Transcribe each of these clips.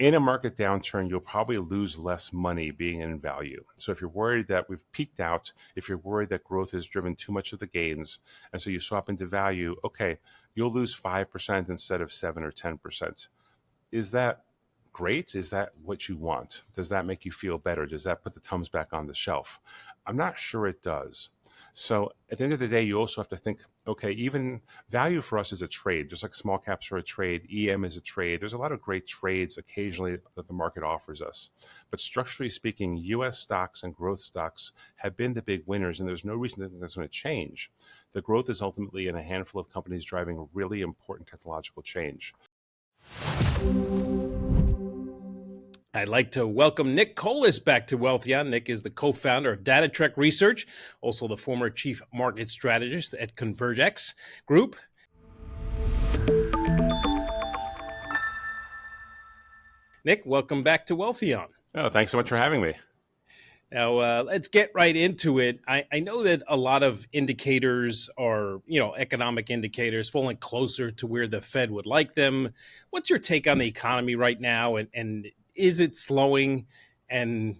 In a market downturn, you'll probably lose less money being in value. So if you're worried that we've peaked out, if you're worried that growth has driven too much of the gains, and so you swap into value, okay, you'll lose 5% instead of 7 or 10%. Is that great? Is that what you want? Does that make you feel better? Does that put the Tums back on the shelf? I'm not sure it does. So at the end of the day, you also have to think, okay, even value for us is a trade, just like small caps are a trade, EM is a trade. There's a lot of great trades occasionally that the market offers us. But structurally speaking, US stocks and growth stocks have been the big winners, and there's no reason to think that's going to change. The growth is ultimately in a handful of companies driving really important technological change. I'd like to welcome Nick Colas back to Wealthion. Nick is the co-founder of DataTrek Research, also the former chief market strategist at Convergex Group. Nick, welcome back to Wealthion. Oh, thanks so much for having me. Now, let's get right into it. I know that a lot of indicators are, economic indicators falling closer to where the Fed would like them. What's your take on the economy right now, and is it slowing? And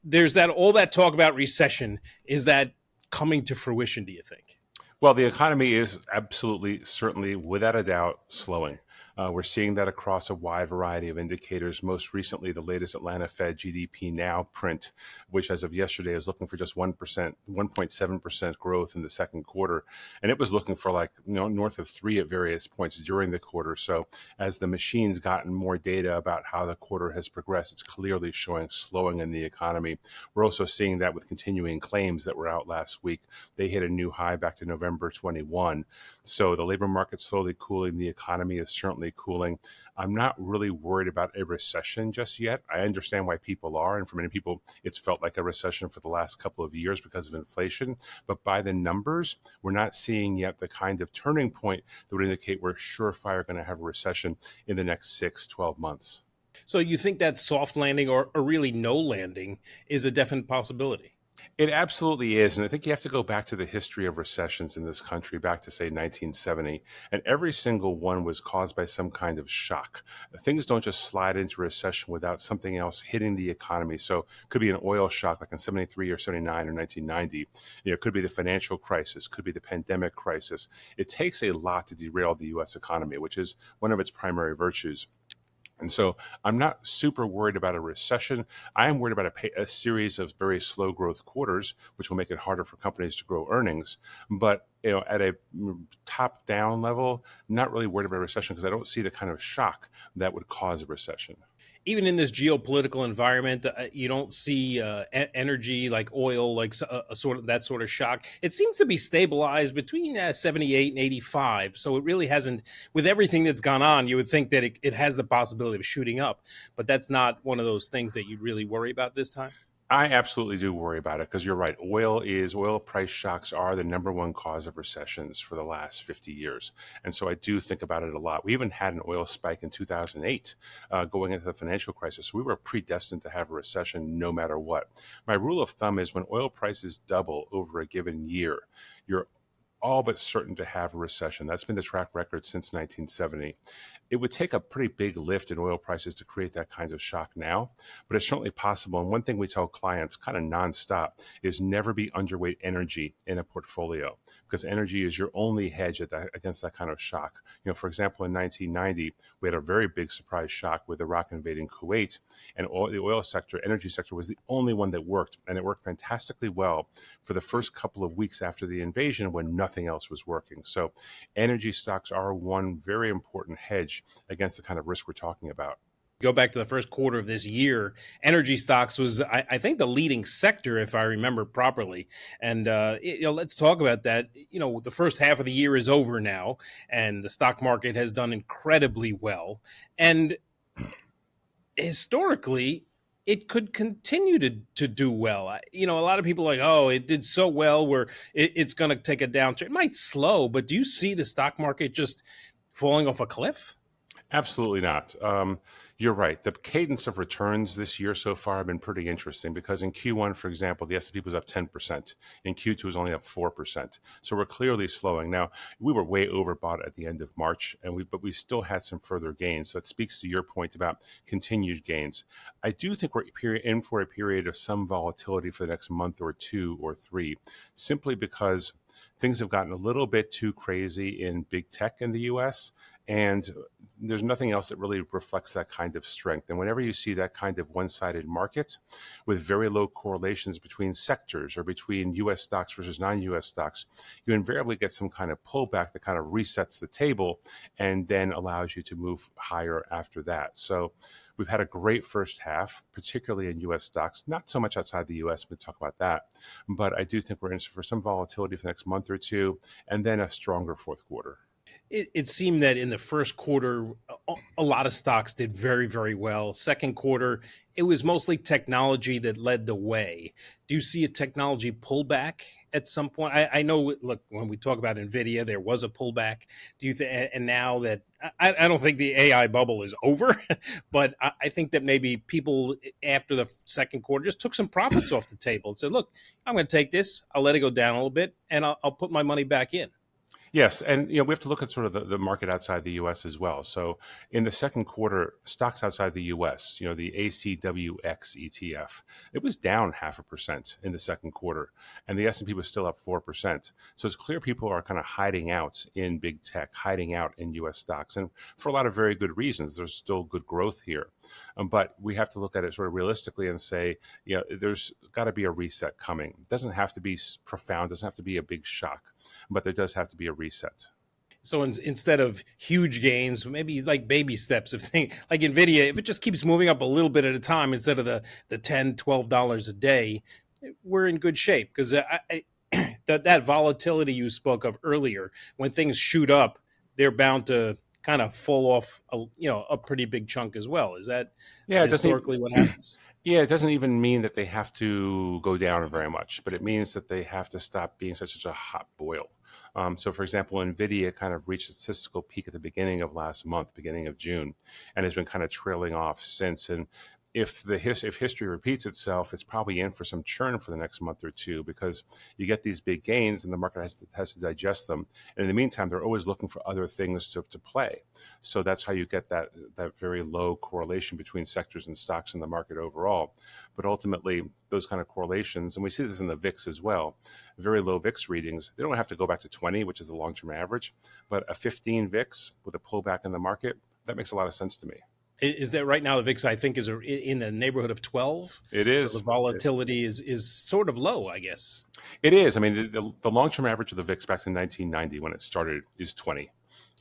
there's all that talk about recession. Is that coming to fruition, do you think? Well, the economy is absolutely, certainly, without a doubt, slowing. We're seeing that across a wide variety of indicators. Most recently, the latest Atlanta Fed GDP Now print, which as of yesterday is looking for just 1%, 1.7% growth in the second quarter. And it was looking for north of 3 at various points during the quarter. So as the machine's gotten more data about how the quarter has progressed, it's clearly showing slowing in the economy. We're also seeing that with continuing claims that were out last week. They hit a new high back to November 21. So the labor market's slowly cooling. The economy is certainly cooling. I'm not really worried about a recession just yet. I understand why people are, and for many people, it's felt like a recession for the last couple of years because of inflation. But by the numbers, we're not seeing yet the kind of turning point that would indicate we're surefire going to have a recession in the next 6-12 months. So you think that soft landing or really no landing is a definite possibility? It absolutely is. And I think you have to go back to the history of recessions in this country, back to, say, 1970. And every single one was caused by some kind of shock. Things don't just slide into recession without something else hitting the economy. So it could be an oil shock like in 73 or 79 or 1990. It could be the financial crisis, could be the pandemic crisis. It takes a lot to derail the U.S. economy, which is one of its primary virtues. And so I'm not super worried about a recession. I am worried about a series of very slow growth quarters, which will make it harder for companies to grow earnings. But at a top down level, not really worried about a recession because I don't see the kind of shock that would cause a recession. Even in this geopolitical environment, you don't see energy like oil, like that sort of shock. It seems to be stabilized between 78 and 85. So it really hasn't, with everything that's gone on, you would think that it has the possibility of shooting up. But that's not one of those things that you'd really worry about this time. I absolutely do worry about it because you're right. Oil price shocks are the number one cause of recessions for the last 50 years. And so I do think about it a lot. We even had an oil spike in 2008 going into the financial crisis. So we were predestined to have a recession no matter what. My rule of thumb is when oil prices double over a given year, you're all but certain to have a recession. That's been the track record since 1970. It would take a pretty big lift in oil prices to create that kind of shock now, but it's certainly possible. And one thing we tell clients kind of nonstop is never be underweight energy in a portfolio because energy is your only hedge against that kind of shock. For example, in 1990, we had a very big surprise shock with Iraq invading Kuwait, and the energy sector was the only one that worked, and it worked fantastically well for the first couple of weeks after the invasion when nothing else was working. So energy stocks are one very important hedge against the kind of risk we're talking about. Go back to the first quarter of this year, energy stocks was, I think, the leading sector, if I remember properly. And let's talk about that. The first half of the year is over now, and the stock market has done incredibly well. And historically, it could continue to do well. A lot of people are like, oh, it did so well where it's going to take a downturn. It might slow, but do you see the stock market just falling off a cliff? Absolutely not. You're right. The cadence of returns this year so far have been pretty interesting because in Q1, for example, the S&P was up 10%. In Q2, it was only up 4%. So we're clearly slowing. Now, we were way overbought at the end of March, but we still had some further gains. So it speaks to your point about continued gains. I do think we're in for a period of some volatility for the next month or two or three, simply because things have gotten a little bit too crazy in big tech in the US, and there's nothing else that really reflects that kind of strength. And whenever you see that kind of one-sided market with very low correlations between sectors or between US stocks versus non-US stocks, you invariably get some kind of pullback that kind of resets the table and then allows you to move higher after that. So we've had a great first half, particularly in US stocks, not so much outside the US, we'll talk about that. But I do think we're in for some volatility for the next month or two, and then a stronger fourth quarter. It seemed that in the first quarter, a lot of stocks did very, very well. Second quarter, it was mostly technology that led the way. Do you see a technology pullback at some point? I know, look, when we talk about NVIDIA, there was a pullback. Do you think, and now that, I don't think the AI bubble is over, but I think that maybe people after the second quarter just took some profits off the table and said, look, I'm going to take this, I'll let it go down a little bit, and I'll put my money back in. Yes, and we have to look at sort of the market outside the U.S. as well. So in the second quarter, stocks outside the U.S., the ACWX ETF, it was down 0.5% in the second quarter, and the S&P was still up 4%. So it's clear people are kind of hiding out in big tech, hiding out in U.S. stocks, and for a lot of very good reasons. There's still good growth here, but we have to look at it sort of realistically and say, there's got to be a reset coming. It doesn't have to be profound, doesn't have to be a big shock, but there does have to be a reset. So instead of huge gains, maybe like baby steps of things like NVIDIA, if it just keeps moving up a little bit at a time instead of the $10, $12 a day, we're in good shape. Because that volatility you spoke of earlier, when things shoot up, they're bound to kind of fall off a pretty big chunk as well. Is that historically what happens? Yeah, it doesn't even mean that they have to go down very much, but it means that they have to stop being such a hot boil. So, for example, NVIDIA kind of reached a statistical peak at the beginning of last month, beginning of June, and has been kind of trailing off since. And if history repeats itself, it's probably in for some churn for the next month or two because you get these big gains and the market has to digest them. And in the meantime, they're always looking for other things to play. So that's how you get that very low correlation between sectors and stocks in the market overall. But ultimately, those kind of correlations, and we see this in the VIX as well, very low VIX readings, they don't have to go back to 20, which is the long-term average, but a 15 VIX with a pullback in the market, that makes a lot of sense to me. Is that right now the VIX, I think, is in the neighborhood of 12? It is. So the volatility is sort of low, I guess. It is. I mean, the long-term average of the VIX back to 1990 when it started is 20.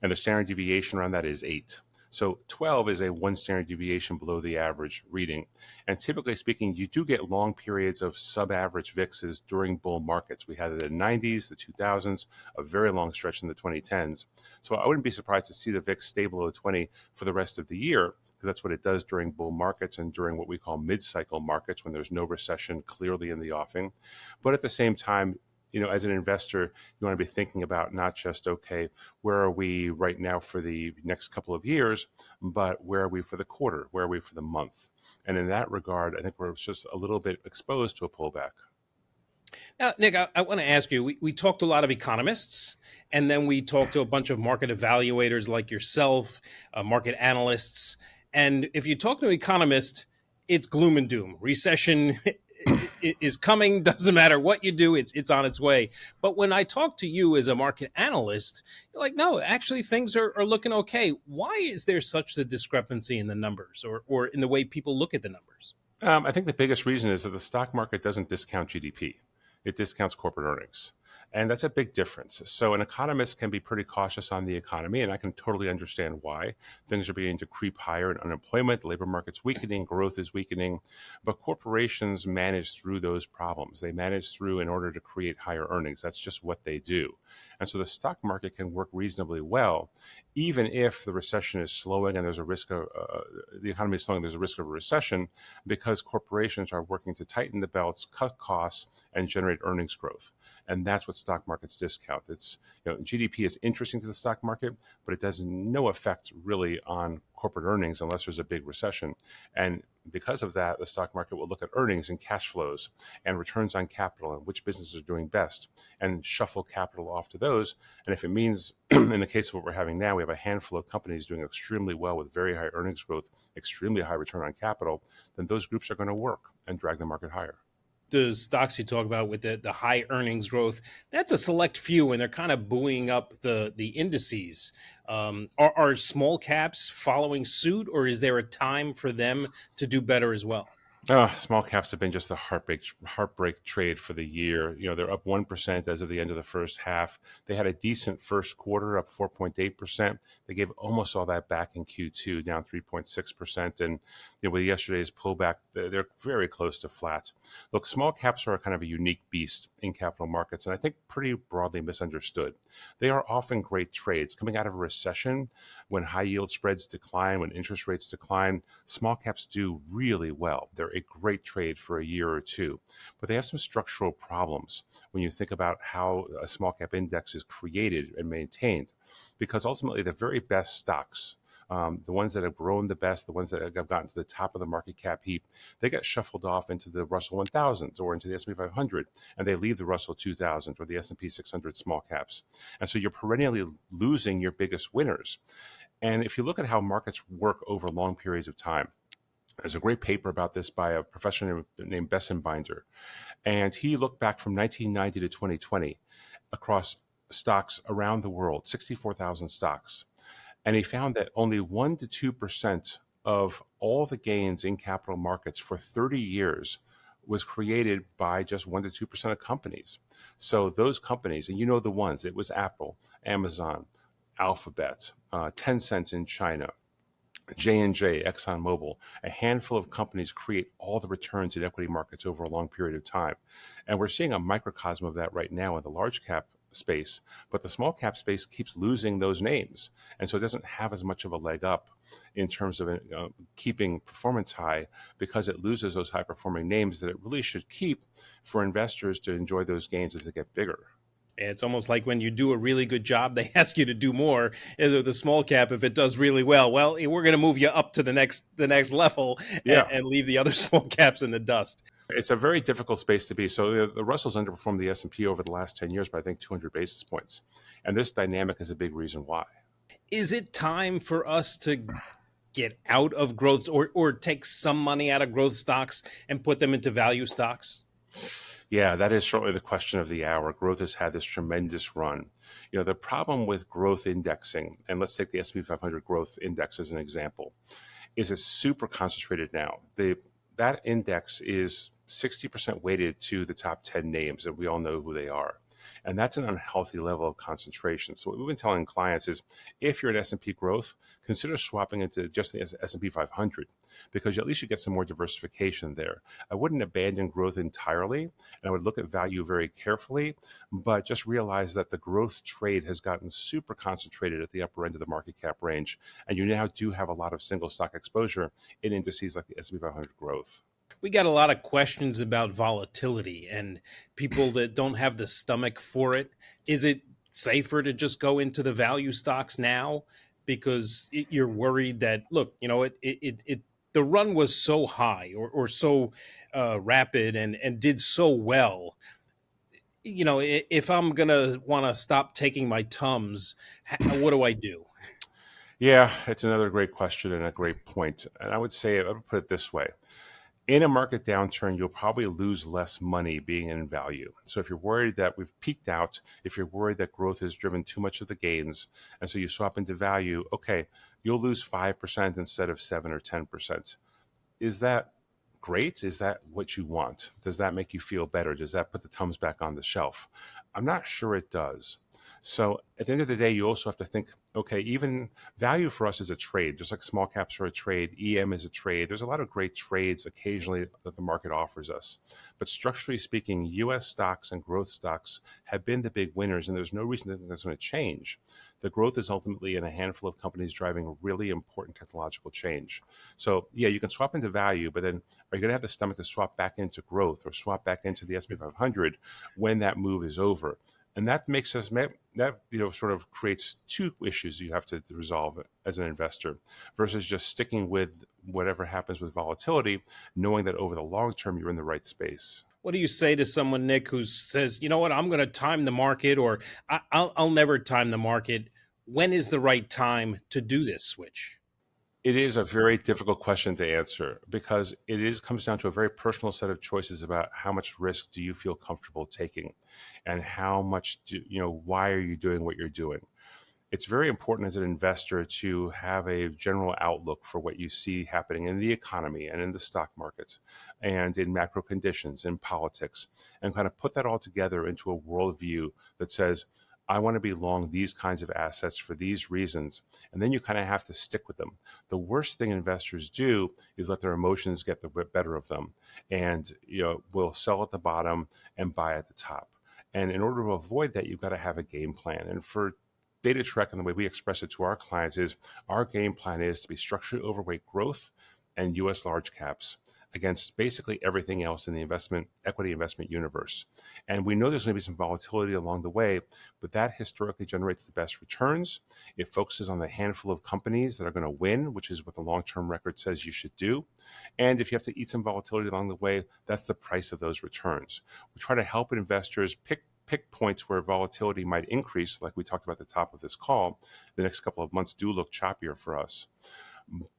And the standard deviation around that is 8. So 12 is a one standard deviation below the average reading. And typically speaking, you do get long periods of sub-average VIXs during bull markets. We had it in the 90s, the 2000s, a very long stretch in the 2010s. So I wouldn't be surprised to see the VIX stay below 20 for the rest of the year, because that's what it does during bull markets and during what we call mid-cycle markets when there's no recession clearly in the offing. But at the same time, as an investor, you want to be thinking about not just, okay, where are we right now for the next couple of years, but where are we for the quarter? Where are we for the month? And in that regard, I think we're just a little bit exposed to a pullback. Now, Nick, I want to ask you, we talked to a lot of economists, and then we talked to a bunch of market evaluators like yourself, market analysts. And if you talk to an economist, it's gloom and doom. Recession is coming. Doesn't matter what you do, it's on its way. But when I talk to you as a market analyst, you're like, no, actually things are looking okay. Why is there such a discrepancy in the numbers or in the way people look at the numbers? I think the biggest reason is that the stock market doesn't discount GDP. It discounts corporate earnings. And that's a big difference. So an economist can be pretty cautious on the economy, and I can totally understand why. Things are beginning to creep higher in unemployment, the labor market's weakening, growth is weakening, but corporations manage through those problems. They manage through in order to create higher earnings. That's just what they do. And so the stock market can work reasonably well, even if the recession is slowing and there's a risk of, the economy is slowing, there's a risk of a recession, because corporations are working to tighten the belts, cut costs, and generate earnings growth. And that's what stock markets discount. It's GDP is interesting to the stock market, but it does no effect really on corporate earnings unless there's a big recession. And because of that, the stock market will look at earnings and cash flows and returns on capital and which businesses are doing best and shuffle capital off to those. And if it means, in the case of what we're having now, we have a handful of companies doing extremely well with very high earnings growth, extremely high return on capital, then those groups are going to work and drag the market higher. The stocks you talk about with the high earnings growth, that's a select few, and they're kind of buoying up the indices. Are small caps following suit, or is there a time for them to do better as well? Small caps have been just a heartbreak trade for the year. They're up 1% as of the end of the first half. They had a decent first quarter, up 4.8%. They gave almost all that back in Q2, down 3.6%. And with yesterday's pullback, they're very close to flat. Look, small caps are kind of a unique beast in capital markets, and I think pretty broadly misunderstood. They are often great trades. Coming out of a recession, when high yield spreads decline, when interest rates decline, small caps do really well. They're a great trade for a year or two, but they have some structural problems when you think about how a small cap index is created and maintained, because ultimately the very best stocks, the ones that have grown the best, the ones that have gotten to the top of the market cap heap, they get shuffled off into the Russell 1000 or into the S&P 500, and they leave the Russell 2000 or the S&P 600 small caps. And so you're perennially losing your biggest winners. And if you look at how markets work over long periods of time, there's a great paper about this by a professor named Bessenbinder. And he looked back from 1990 to 2020 across stocks around the world, 64,000 stocks. And he found that only 1 to 2% of all the gains in capital markets for 30 years was created by just 1 to 2% of companies. So those companies, and you know the ones, it was Apple, Amazon, Alphabet, Tencent in China, J&J, ExxonMobil, a handful of companies create all the returns in equity markets over a long period of time. And we're seeing a microcosm of that right now in the large cap space, but the small cap space keeps losing those names. And so it doesn't have as much of a leg up in terms of keeping performance high, because it loses those high performing names that it really should keep for investors to enjoy those gains as they get bigger. It's almost like when you do a really good job, they ask you to do more. The small cap, if it does really well, we're going to move you up to the next level, and leave the other small caps in the dust. It's a very difficult space to be. So the Russell's underperformed the S&P over the last 10 years by, I think, 200 basis points. And this dynamic is a big reason why. Is it time for us to get out of growth, or take some money out of growth stocks and put them into value stocks? Yeah, that is certainly the question of the hour. Growth has had this tremendous run. The problem with growth indexing, and let's take the S&P 500 growth index as an example, is it's super concentrated now. That index is 60% weighted to the top 10 names, and we all know who they are. And that's an unhealthy level of concentration. So what we've been telling clients is, if you're in S&P growth, consider swapping into just the S&P 500, because at least you get some more diversification there. I wouldn't abandon growth entirely, and I would look at value very carefully, but just realize that the growth trade has gotten super concentrated at the upper end of the market cap range, and you now do have a lot of single stock exposure in indices like the S&P 500 growth. We got a lot of questions about volatility and people that don't have the stomach for it. Is it safer to just go into the value stocks now because you're worried that, look, the run was so high or so rapid and did so well? If I'm going to want to stop taking my Tums, what do I do? Yeah, it's another great question and a great point. And I would put it this way. In a market downturn, you'll probably lose less money being in value. So if you're worried that we've peaked out, if you're worried that growth has driven too much of the gains, and so you swap into value, okay, you'll lose 5% instead of 7 or 10%. Is that great? Is that what you want? Does that make you feel better? Does that put the Tums back on the shelf? I'm not sure it does. So at the end of the day, you also have to think, okay, even value for us is a trade, just like small caps are a trade, EM is a trade. There's a lot of great trades occasionally that the market offers us. But structurally speaking, U.S. stocks and growth stocks have been the big winners, and there's no reason to think that's going to change. The growth is ultimately in a handful of companies driving a really important technological change. So yeah, you can swap into value, but then are you going to have the stomach to swap back into growth or swap back into the S&P 500 when that move is over? And that makes us that sort of creates two issues you have to resolve as an investor versus just sticking with whatever happens with volatility, knowing that over the long term you're in the right space. What do you say to someone, Nick, who says, you know what, I'm going to time the market, or I'll never time the market? When is the right time to do this switch? It is a very difficult question to answer because comes down to a very personal set of choices about how much risk do you feel comfortable taking, and how much why are you doing what you're doing. It's very important as an investor to have a general outlook for what you see happening in the economy and in the stock markets and in macro conditions and politics, and kind of put that all together into a worldview that says, I want to be long these kinds of assets for these reasons. And then you kind of have to stick with them. The worst thing investors do is let their emotions get the better of them, and will sell at the bottom and buy at the top. And in order to avoid that, you've got to have a game plan. And for DataTrek, and the way we express it to our clients, is our game plan is to be structurally overweight growth and U.S. large caps against basically everything else in the equity investment universe. And we know there's going to be some volatility along the way, but that historically generates the best returns. It focuses on the handful of companies that are going to win, which is what the long-term record says you should do. And if you have to eat some volatility along the way, that's the price of those returns. We try to help investors pick points where volatility might increase, like we talked about at the top of this call. The next couple of months do look choppier for us.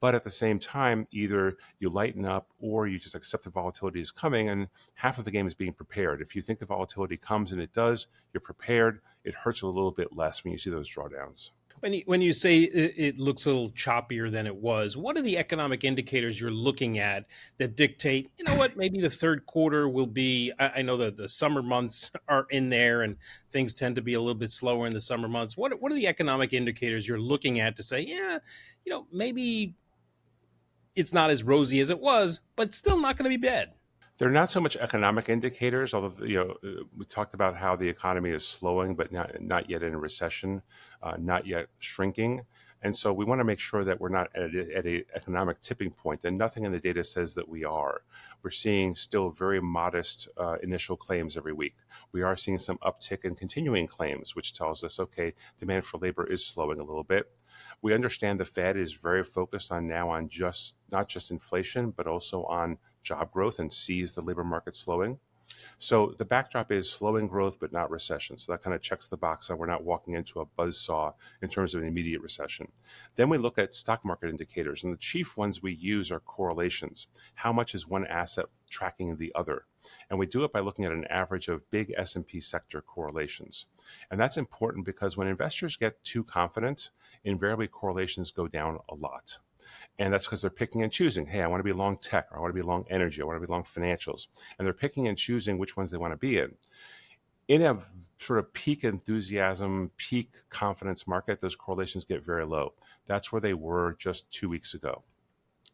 But at the same time, either you lighten up or you just accept the volatility is coming, and half of the game is being prepared. If you think the volatility comes, and it does, you're prepared. It hurts a little bit less when you see those drawdowns. When you say it looks a little choppier than it was, what are the economic indicators you're looking at that dictate, you know what, maybe the third quarter will be, I know that the summer months are in there and things tend to be a little bit slower in the summer months. What are the economic indicators you're looking at to say, yeah, maybe it's not as rosy as it was, but it's still not going to be bad? They're not so much economic indicators, although we talked about how the economy is slowing, but not yet in a recession, not yet shrinking. And so we want to make sure that we're not at an economic tipping point, and nothing in the data says that we are. We're seeing still very modest initial claims every week. We are seeing some uptick in continuing claims, which tells us, okay, demand for labor is slowing a little bit. We understand the Fed is very focused on not just inflation, but also on job growth, and sees the labor market slowing. So the backdrop is slowing growth, but not recession. So that kind of checks the box that we're not walking into a buzzsaw in terms of an immediate recession. Then we look at stock market indicators, and the chief ones we use are correlations. How much is one asset tracking the other? And we do it by looking at an average of big S&P sector correlations. And that's important because when investors get too confident, invariably correlations go down a lot. And that's because they're picking and choosing. Hey, I want to be long tech, or I want to be long energy, I want to be long financials. And they're picking and choosing which ones they want to be in. In a sort of peak enthusiasm, peak confidence market, those correlations get very low. That's where they were just 2 weeks ago.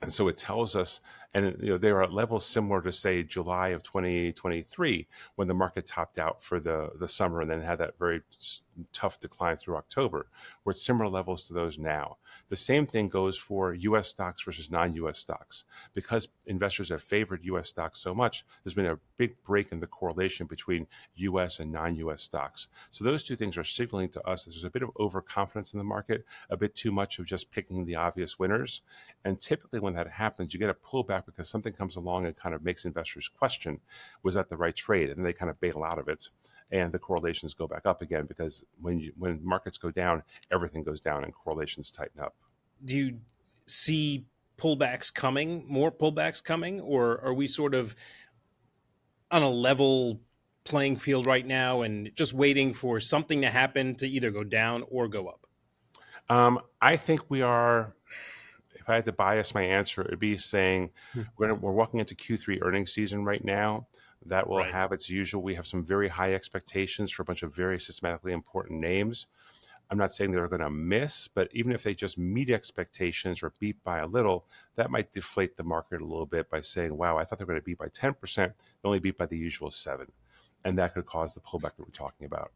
And so it tells us, and they are at levels similar to, say, July of 2023, when the market topped out for the summer and then had that very tough decline through October. We're at similar levels to those now. The same thing goes for U.S. stocks versus non-U.S. stocks. Because investors have favored U.S. stocks so much, there's been a big break in the correlation between U.S. and non-U.S. stocks. So those two things are signaling to us that there's a bit of overconfidence in the market, a bit too much of just picking the obvious winners. And typically when that happens, you get a pullback because something comes along and kind of makes investors question, was that the right trade? And they kind of bail out of it, and the correlations go back up again, because when markets go down, everything goes down and correlations tighten up. Do you see pullbacks coming, more pullbacks coming, or are we sort of on a level playing field right now and just waiting for something to happen to either go down or go up? I think we are. If I had to bias my answer, it would be saying we're walking into Q3 earnings season right now. That will have its usual. We have some very high expectations for a bunch of very systematically important names. I'm not saying they're going to miss, but even if they just meet expectations or beat by a little, that might deflate the market a little bit by saying, wow, I thought they were going to beat by 10%. They only beat by the usual 7%. And that could cause the pullback that we're talking about.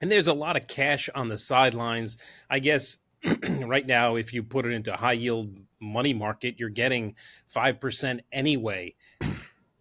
And there's a lot of cash on the sidelines. I guess right now, if you put it into a high yield money market, you're getting 5% anyway.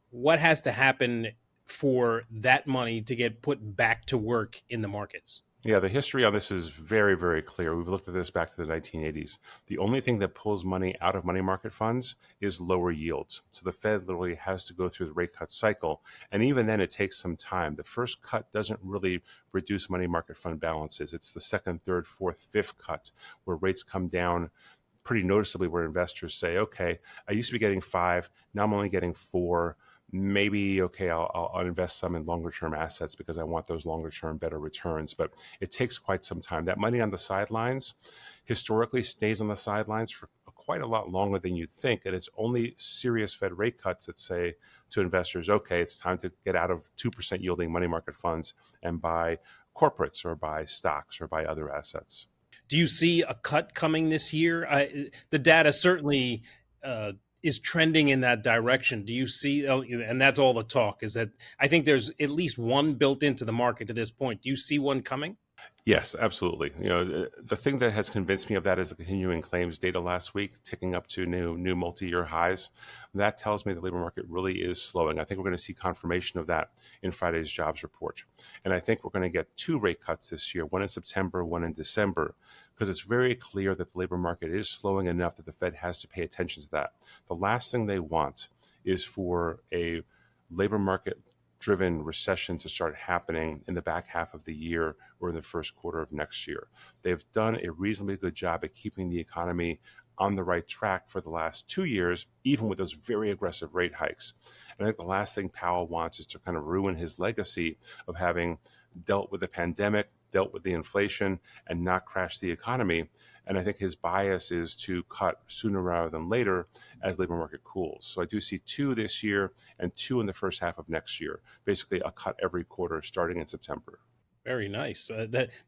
What has to happen for that money to get put back to work in the markets? Yeah, the history on this is very, very clear. We've looked at this back to the 1980s. The only thing that pulls money out of money market funds is lower yields. So the Fed literally has to go through the rate cut cycle. And even then, it takes some time. The first cut doesn't really reduce money market fund balances. It's the second, third, fourth, fifth cut where rates come down pretty noticeably, where investors say, okay, I used to be getting 5, now I'm only getting 4. Maybe, okay, I'll invest some in longer term assets because I want those longer term better returns. But it takes quite some time. That money on the sidelines historically stays on the sidelines for quite a lot longer than you'd think. And it's only serious Fed rate cuts that say to investors, okay, it's time to get out of 2% yielding money market funds and buy corporates or buy stocks or buy other assets. Do you see a cut coming this year? The data certainly is trending in that direction. Do you see, and that's all the talk, is that I think there's at least one built into the market at this point. Do you see one coming? Yes, absolutely. The thing that has convinced me of that is the continuing claims data last week, ticking up to new multi-year highs. That tells me the labor market really is slowing. I think we're going to see confirmation of that in Friday's jobs report. And I think we're going to get 2 rate cuts this year, one in September, one in December, because it's very clear that the labor market is slowing enough that the Fed has to pay attention to that. The last thing they want is for a labor market driven recession to start happening in the back half of the year or in the first quarter of next year. They've done a reasonably good job at keeping the economy on the right track for the last 2 years, even with those very aggressive rate hikes. And I think the last thing Powell wants is to kind of ruin his legacy of having dealt with the pandemic, dealt with the inflation, and not crash the economy. And I think his bias is to cut sooner rather than later as labor market cools. So I do see 2 this year and 2 in the first half of next year, basically a cut every quarter starting in September. Very nice.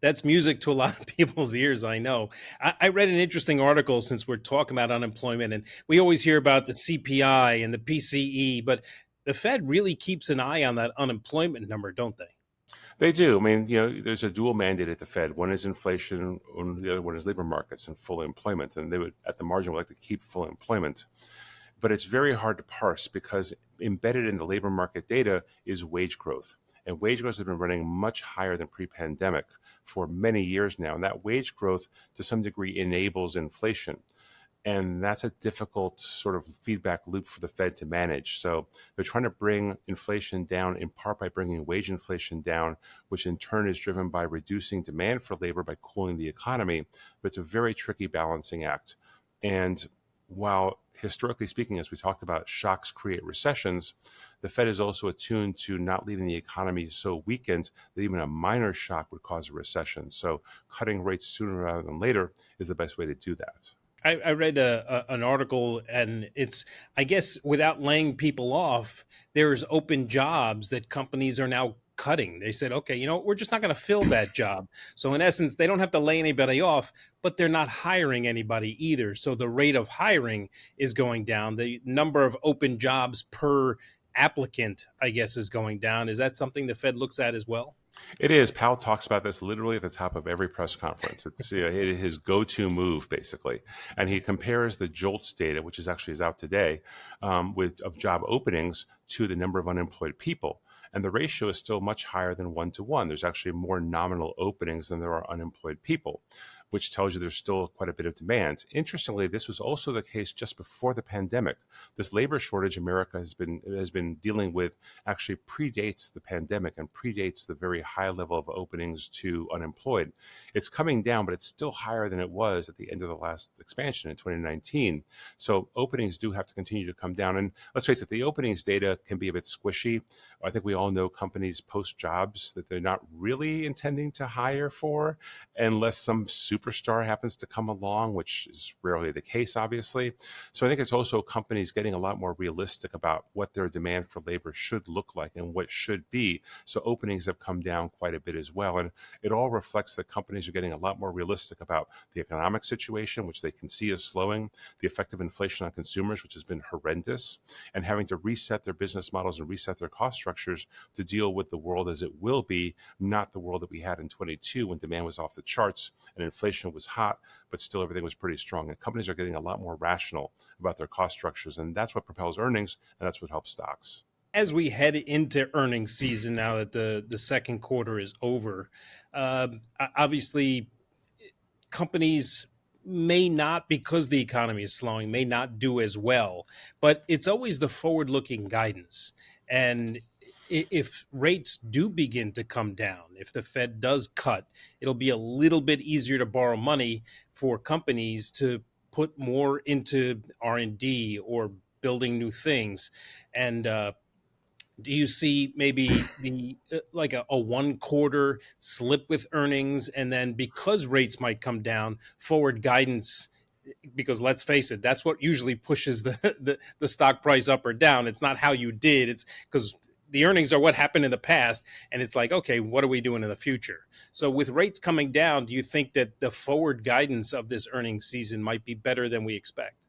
That's music to a lot of people's ears, I know. I read an interesting article since we're talking about unemployment, and we always hear about the CPI and the PCE, but the Fed really keeps an eye on that unemployment number, don't they? They do. I mean, there's a dual mandate at the Fed. One is inflation, and the other one is labor markets and full employment. And they would, at the margin, would like to keep full employment. But it's very hard to parse because embedded in the labor market data is wage growth. And wage growth has been running much higher than pre-pandemic for many years now. And that wage growth, to some degree, enables inflation. And that's a difficult sort of feedback loop for the Fed to manage. So they're trying to bring inflation down in part by bringing wage inflation down, which in turn is driven by reducing demand for labor by cooling the economy. But it's a very tricky balancing act. And while historically speaking, as we talked about, shocks create recessions, the Fed is also attuned to not leaving the economy so weakened that even a minor shock would cause a recession. So cutting rates sooner rather than later is the best way to do that. I read an article, and it's, I guess, without laying people off, there's open jobs that companies are now cutting. They said, okay, we're just not going to fill that job. So in essence, they don't have to lay anybody off, but they're not hiring anybody either. So the rate of hiring is going down. The number of open jobs per applicant, I guess, is going down. Is that something the Fed looks at as well? It is. Powell talks about this literally at the top of every press conference. It's his go-to move, basically. And he compares the JOLTS data, which is out today, of job openings to the number of unemployed people. And the ratio is still much higher than 1-to-1. There's actually more nominal openings than there are unemployed people, which tells you there's still quite a bit of demand. Interestingly, this was also the case just before the pandemic. This labor shortage America has been dealing with actually predates the pandemic and predates the very high level of openings to unemployed. It's coming down, but it's still higher than it was at the end of the last expansion in 2019. So openings do have to continue to come down. And let's face it, the openings data can be a bit squishy. I think we all know companies post jobs that they're not really intending to hire for unless some superstar happens to come along, which is rarely the case, obviously. So I think it's also companies getting a lot more realistic about what their demand for labor should look like and what should be. So openings have come down quite a bit as well. And it all reflects that companies are getting a lot more realistic about the economic situation, which they can see is slowing, the effect of inflation on consumers, which has been horrendous, and having to reset their business models and reset their cost structures to deal with the world as it will be, not the world that we had in 22 when demand was off the charts and inflation was hot, but still everything was pretty strong. And companies are getting a lot more rational about their cost structures. And that's what propels earnings, and that's what helps stocks. as we head into earnings season, now that the second quarter is over, obviously companies may not, because the economy is slowing, may not do as well, but it's always the forward looking guidance. And if rates do begin to come down, if the Fed does cut, it'll be a little bit easier to borrow money for companies to put more into R&D or building new things. And do you see maybe the like a one quarter slip with earnings, and then because rates might come down, forward guidance? Because let's face it, that's what usually pushes the stock price up or down. It's not how you did. It's because the earnings are what happened in the past, and it's like, okay, what are we doing in the future? So with rates coming down, do you think that the forward guidance of this earnings season might be better than we expect?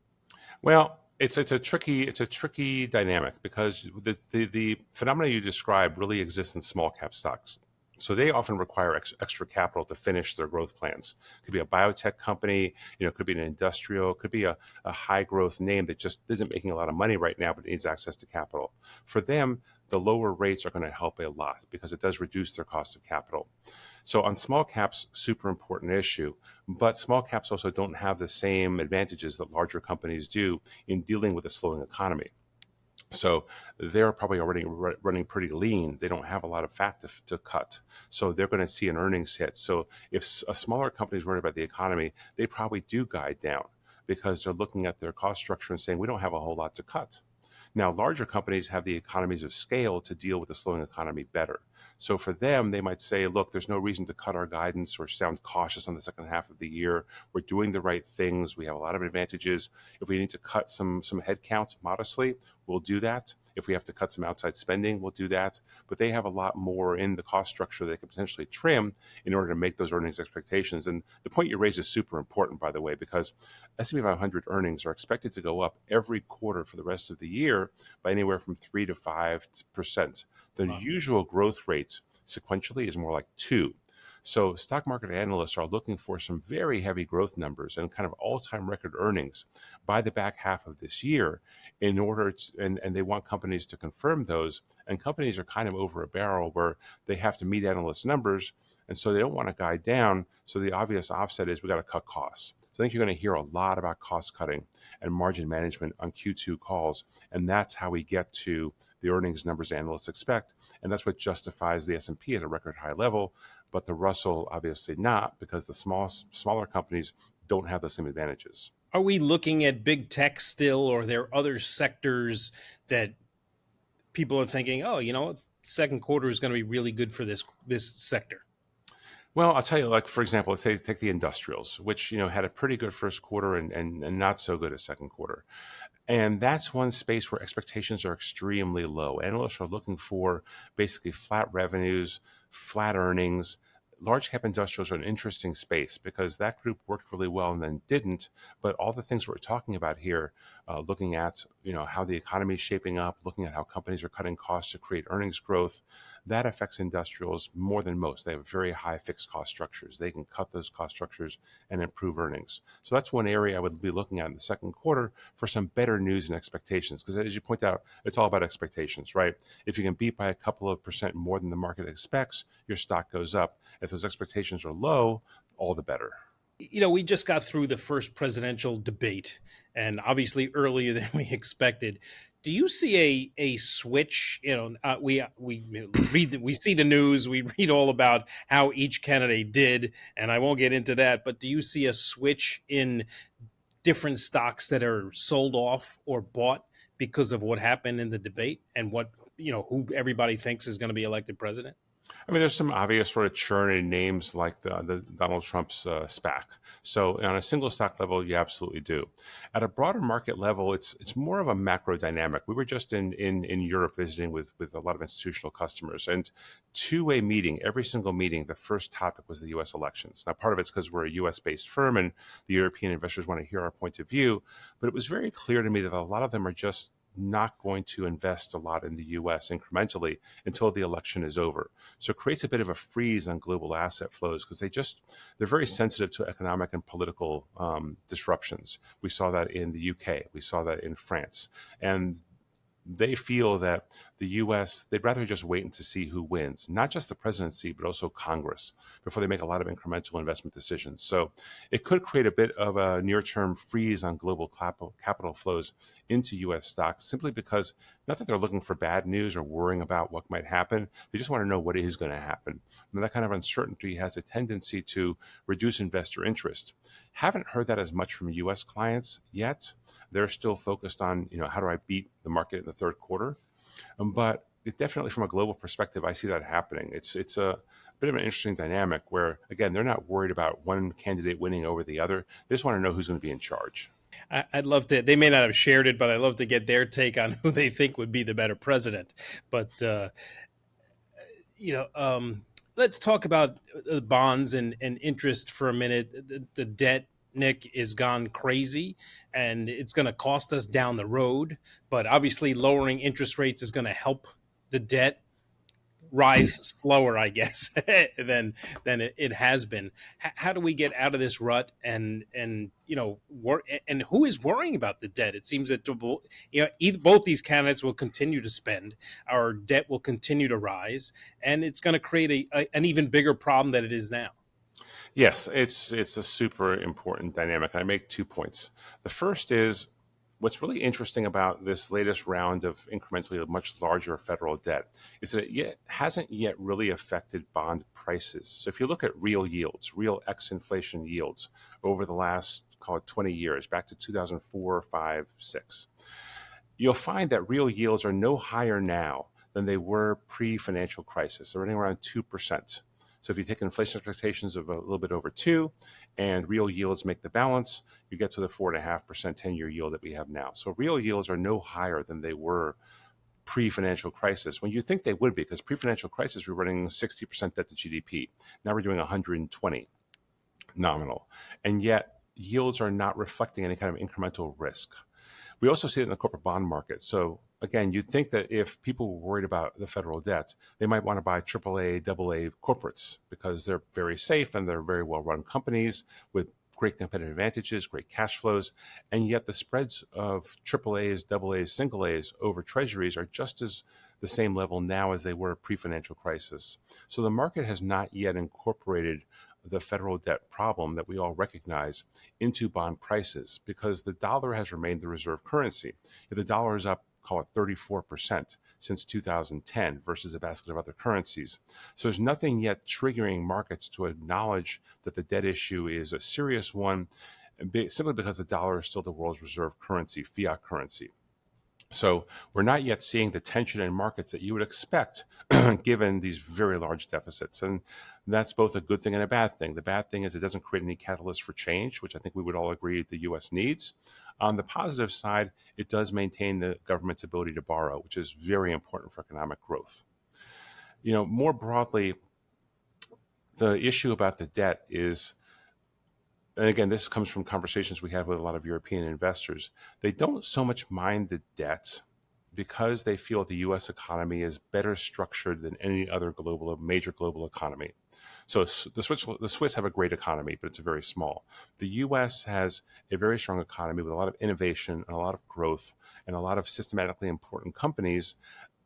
Well, it's a tricky dynamic because the phenomena you describe really exists in small cap stocks. So they often require extra capital to finish their growth plans. It could be a biotech company, it could be an industrial, it could be a high growth name that just isn't making a lot of money right now, but needs access to capital. For them, the lower rates are going to help a lot because it does reduce their cost of capital. So on small caps, super important issue, but small caps also don't have the same advantages that larger companies do in dealing with a slowing economy. So they're probably already running pretty lean. They don't have a lot of fat to cut. So they're going to see an earnings hit. So if a smaller company is worried about the economy, they probably do guide down because they're looking at their cost structure and saying, we don't have a whole lot to cut. Now, larger companies have the economies of scale to deal with the slowing economy better. So for them, they might say, look, there's no reason to cut our guidance or sound cautious on the second half of the year. We're doing the right things. We have a lot of advantages. If we need to cut some headcount modestly, we'll do that. If we have to cut some outside spending, we'll do that. But they have a lot more in the cost structure they can potentially trim in order to make those earnings expectations. And the point you raise is super important, by the way, because S&P 500 earnings are expected to go up every quarter for the rest of the year by anywhere from 3 to 5%. The usual growth rate sequentially is more like 2. So stock market analysts are looking for some very heavy growth numbers and kind of all-time record earnings by the back half of this year in order to, and they want companies to confirm those. And companies are kind of over a barrel where they have to meet analyst numbers. And so they don't want to guide down. So the obvious offset is we got to cut costs. So I think you're going to hear a lot about cost cutting and margin management on Q2 calls. And that's how we get to the earnings numbers analysts expect. And that's what justifies the S&P at a record high level. But the Russell obviously not, because the smaller companies don't have the same advantages. Are we looking at big tech still, or are there other sectors that people are thinking, oh, second quarter is going to be really good for this sector? Well, I'll tell you, like, for example, let's say take the industrials, which, had a pretty good first quarter and not so good a second quarter. And that's one space where expectations are extremely low. Analysts are looking for basically flat revenues, flat earnings. Large cap industrials are an interesting space because that group worked really well and then didn't. But all the things we're talking about here, looking at how the economy is shaping up, looking at how companies are cutting costs to create earnings growth, that affects industrials more than most. They have very high fixed cost structures. They can cut those cost structures and improve earnings. So that's one area I would be looking at in the second quarter for some better news and expectations. Because as you point out, it's all about expectations, right? If you can beat by a couple of percent more than the market expects, your stock goes up. If those expectations are low, all the better. We just got through the first presidential debate, and obviously earlier than we expected. Do you see a switch? We see the news, we read all about how each candidate did, and I won't get into that. But do you see a switch in different stocks that are sold off or bought because of what happened in the debate and what who everybody thinks is going to be elected president? I mean, there's some obvious sort of churn in names like the Donald Trump's SPAC. So on a single stock level, you absolutely do. At a broader market level, it's more of a macro dynamic. We were just in Europe visiting with a lot of institutional customers, and to a meeting, every single meeting, the first topic was the U.S. elections. Now, part of it's because we're a U.S.-based firm and the European investors want to hear our point of view, but it was very clear to me that a lot of them are just not going to invest a lot in the U.S. incrementally until the election is over. So it creates a bit of a freeze on global asset flows because they're very sensitive to economic and political disruptions. We saw that in the UK. We saw that in France. And they feel that the U.S., they'd rather just wait and to see who wins, not just the presidency, but also Congress, before they make a lot of incremental investment decisions. So it could create a bit of a near-term freeze on global capital flows into U.S. stocks, simply because not that they're looking for bad news or worrying about what might happen. They just want to know what is going to happen. And that kind of uncertainty has a tendency to reduce investor interest. Haven't heard that as much from U.S. clients yet. They're still focused on, how do I beat the market in the third quarter? But it definitely, from a global perspective, I see that happening. It's a bit of an interesting dynamic where, again, they're not worried about one candidate winning over the other. They just want to know who's going to be in charge. I'd love to. They may not have shared it, but I'd love to get their take on who they think would be the better president. But let's talk about bonds and interest for a minute. The debt, Nick, is gone crazy, and it's going to cost us down the road. But obviously, lowering interest rates is going to help the debt rise slower, I guess, than it has been. How do we get out of this rut? And who is worrying about the debt? It seems that both these candidates will continue to spend. Our debt will continue to rise, and it's going to create an even bigger problem than it is now. Yes, it's a super important dynamic. I make 2 points. The first is, what's really interesting about this latest round of incrementally much larger federal debt is that it hasn't yet really affected bond prices. So if you look at real yields, real ex-inflation yields over the last, call it 20 years, back to 2004, 5, 6, you'll find that real yields are no higher now than they were pre-financial crisis. They're running around 2%. So if you take inflation expectations of a little bit over 2 and real yields make the balance, you get to the 4.5% 10-year yield that we have now. So real yields are no higher than they were pre-financial crisis, when you think they would be, because pre-financial crisis, we were running 60% debt to GDP. Now we're doing 120 nominal. And yet yields are not reflecting any kind of incremental risk. We also see it in the corporate bond market. So again, you'd think that if people were worried about the federal debt, they might want to buy AAA, AA corporates because they're very safe and they're very well-run companies with great competitive advantages, great cash flows. And yet the spreads of AAAs, AAs, single A's over treasuries are just as the same level now as they were pre-financial crisis. So the market has not yet incorporated the federal debt problem that we all recognize into bond prices, because the dollar has remained the reserve currency. If the dollar is up, call it 34% since 2010 versus a basket of other currencies. So there's nothing yet triggering markets to acknowledge that the debt issue is a serious one, simply because the dollar is still the world's reserve currency, fiat currency. So we're not yet seeing the tension in markets that you would expect given these very large deficits. And that's both a good thing and a bad thing. The bad thing is it doesn't create any catalyst for change, which I think we would all agree the U.S. needs. On the positive side, it does maintain the government's ability to borrow, which is very important for economic growth. More broadly, the issue about the debt is, and again, this comes from conversations we had with a lot of European investors, they don't so much mind the debt because they feel the U.S. economy is better structured than any other major global economy. So the Swiss have a great economy, but it's very small. The U.S. has a very strong economy with a lot of innovation and a lot of growth and a lot of systematically important companies,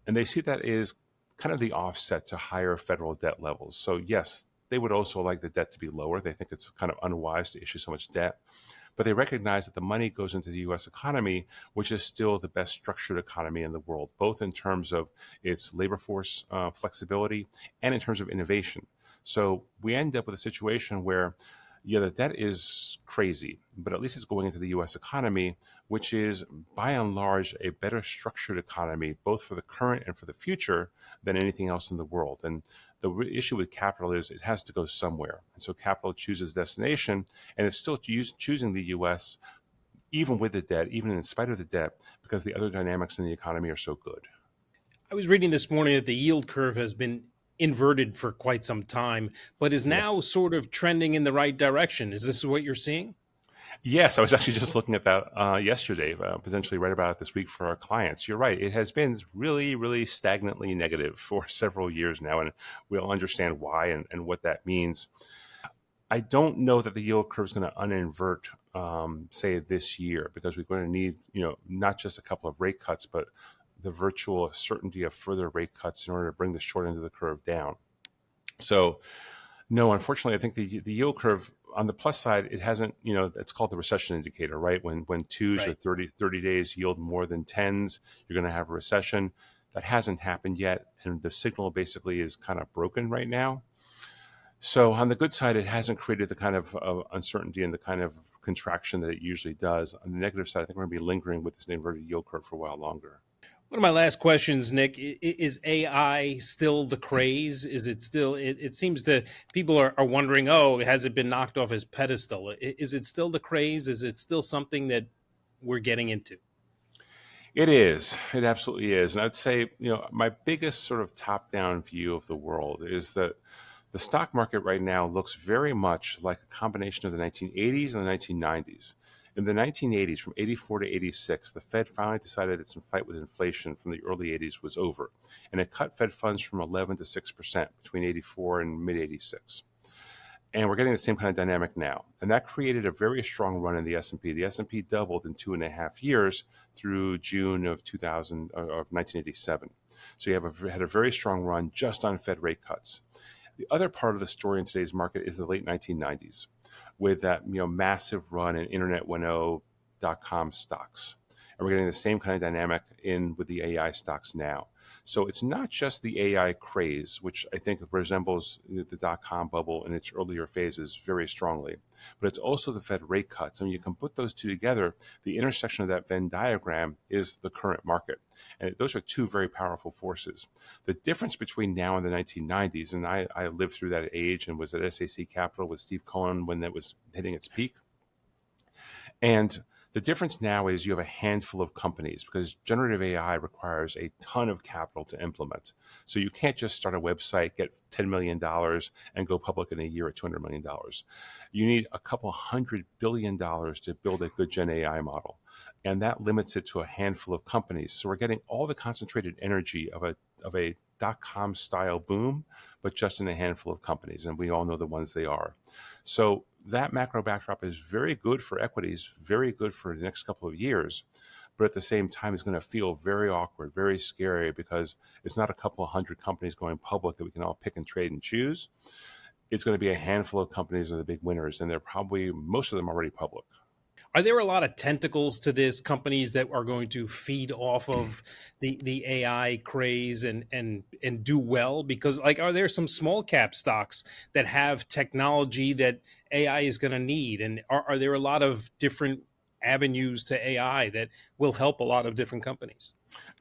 and they see that as kind of the offset to higher federal debt levels. So yes, they would also like the debt to be lower. They think it's kind of unwise to issue so much debt. But they recognize that the money goes into the U.S. economy, which is still the best structured economy in the world, both in terms of its labor force flexibility and in terms of innovation. So we end up with a situation where, the debt is crazy, but at least it's going into the U.S. economy, which is by and large a better structured economy, both for the current and for the future, than anything else in the world. And the issue with capital is it has to go somewhere. And so capital chooses destination, and it's still choosing the U.S. even with the debt, even in spite of the debt, because the other dynamics in the economy are so good. I was reading this morning that the yield curve has been inverted for quite some time, but is now sort of trending in the right direction. Is this what you're seeing? Yes, I was actually just looking at that yesterday, potentially write about it this week for our clients. You're right. It has been really, really stagnantly negative for several years now, and we'll understand why and what that means. I don't know that the yield curve is going to uninvert, say, this year, because we're going to need, not just a couple of rate cuts, but the virtual certainty of further rate cuts in order to bring the short end of the curve down. So no, unfortunately, I think the yield curve on the plus side, it hasn't, it's called the recession indicator, right? When twos or 30 days yield more than tens, you're going to have a recession. That hasn't happened yet. And the signal basically is kind of broken right now. So on the good side, it hasn't created the kind of uncertainty and the kind of contraction that it usually does. On the negative side, I think we're going to be lingering with this inverted yield curve for a while longer. One of my last questions, Nick, is AI still the craze? Is it still, it seems that people are wondering, has it been knocked off its pedestal? Is it still the craze? Is it still something that we're getting into? It is. It absolutely is. And I'd say, my biggest sort of top-down view of the world is that the stock market right now looks very much like a combination of the 1980s and the 1990s. In the 1980s, from 84 to 86, the Fed finally decided its fight with inflation from the early 80s was over, and it cut Fed funds from 11 to 6% between 84 and mid-86. And we're getting the same kind of dynamic now. And that created a very strong run in the S&P. The S&P doubled in 2.5 years through June of 1987. So you had a very strong run just on Fed rate cuts. The other part of the story in today's market is the late 1990s, with that massive run in Internet 1.0 .com stocks. And we're getting the same kind of dynamic with the AI stocks now. So it's not just the AI craze, which I think resembles the .com bubble in its earlier phases very strongly, but it's also the Fed rate cuts. I mean, you can put those two together. The intersection of that Venn diagram is the current market. And those are two very powerful forces. The difference between now and the 1990s, and I lived through that age and was at SAC Capital with Steve Cohen when that was hitting its peak. And the difference now is you have a handful of companies because generative AI requires a ton of capital to implement. So you can't just start a website, get $10 million, and go public in a year at $200 million. You need a couple $100 billion to build a good Gen AI model. And that limits it to a handful of companies. So we're getting all the concentrated energy of a .com style boom, but just in a handful of companies. And we all know the ones they are. So that macro backdrop is very good for equities, very good for the next couple of years, but at the same time, it's going to feel very awkward, very scary because it's not a couple of hundred companies going public that we can all pick and trade and choose. It's going to be a handful of companies that are the big winners, and they're probably, most of them already public. Are there a lot of tentacles to this, companies that are going to feed off of the AI craze and do well? Because are there some small cap stocks that have technology that AI is going to need? And are there a lot of different avenues to AI that will help a lot of different companies?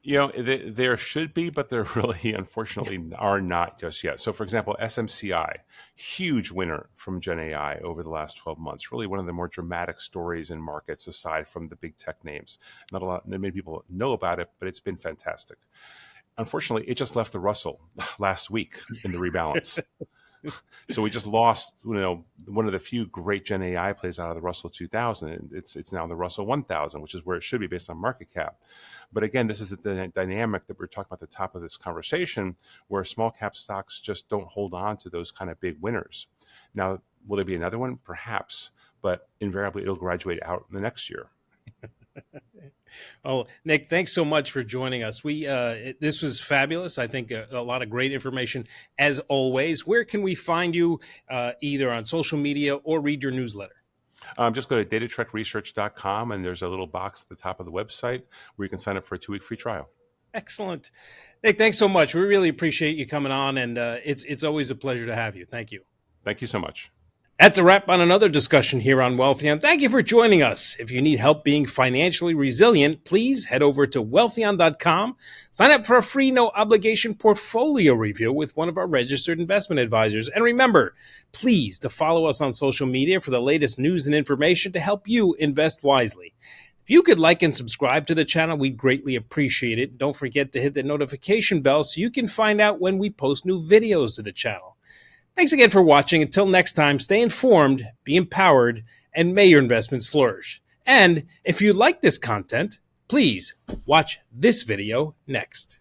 There should be, but there really, unfortunately, are not just yet. So, for example, SMCI, huge winner from Gen AI over the last 12 months. Really one of the more dramatic stories in markets, aside from the big tech names. Not many people know about it, but it's been fantastic. Unfortunately, it just left the Russell last week in the rebalance. So we just lost, one of the few great Gen AI plays out of the Russell 2000. It's now the Russell 1000, which is where it should be based on market cap. But again, this is the dynamic that we're talking about at the top of this conversation, where small cap stocks just don't hold on to those kind of big winners. Now, will there be another one? Perhaps, but invariably it'll graduate out in the next year. Oh, Nick, thanks so much for joining us. This was fabulous. I think a lot of great information as always. Where can we find you, either on social media or read your newsletter? Just go to DataTrekResearch.com, and there's a little box at the top of the website where you can sign up for a 2-week free trial. Excellent. Nick, thanks so much. We really appreciate you coming on, and it's always a pleasure to have you. Thank you. Thank you so much. That's a wrap on another discussion here on Wealthion. Thank you for joining us. If you need help being financially resilient, please head over to Wealthion.com. Sign up for a free, no-obligation portfolio review with one of our registered investment advisors. And remember, please, to follow us on social media for the latest news and information to help you invest wisely. If you could like and subscribe to the channel, we'd greatly appreciate it. Don't forget to hit the notification bell so you can find out when we post new videos to the channel. Thanks again for watching. Until next time, stay informed, be empowered, and may your investments flourish. And if you like this content, please watch this video next.